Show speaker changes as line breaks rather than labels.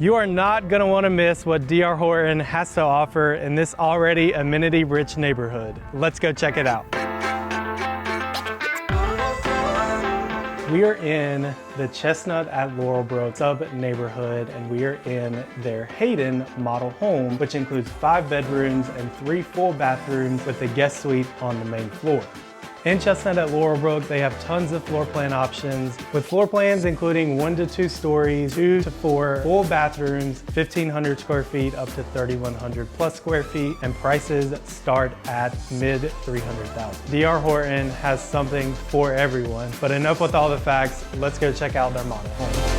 You are not going to want to miss what DR Horton has to offer in this already amenity-rich neighborhood. Let's go check it out. We are in the Chestnut at Laurel Brook sub-neighborhood, and we are in their Hayden model home, which includes 5 bedrooms and 3 full bathrooms with a guest suite on the main floor. In Chestnut at Laurel Brook, they have tons of floor plan options, with floor plans including 1 to 2 stories, 2 to 4 full bathrooms, 1,500 square feet up to 3,100 plus square feet, and prices start at mid $300,000. DR Horton has something for everyone, but enough with all the facts. Let's go check out their model home.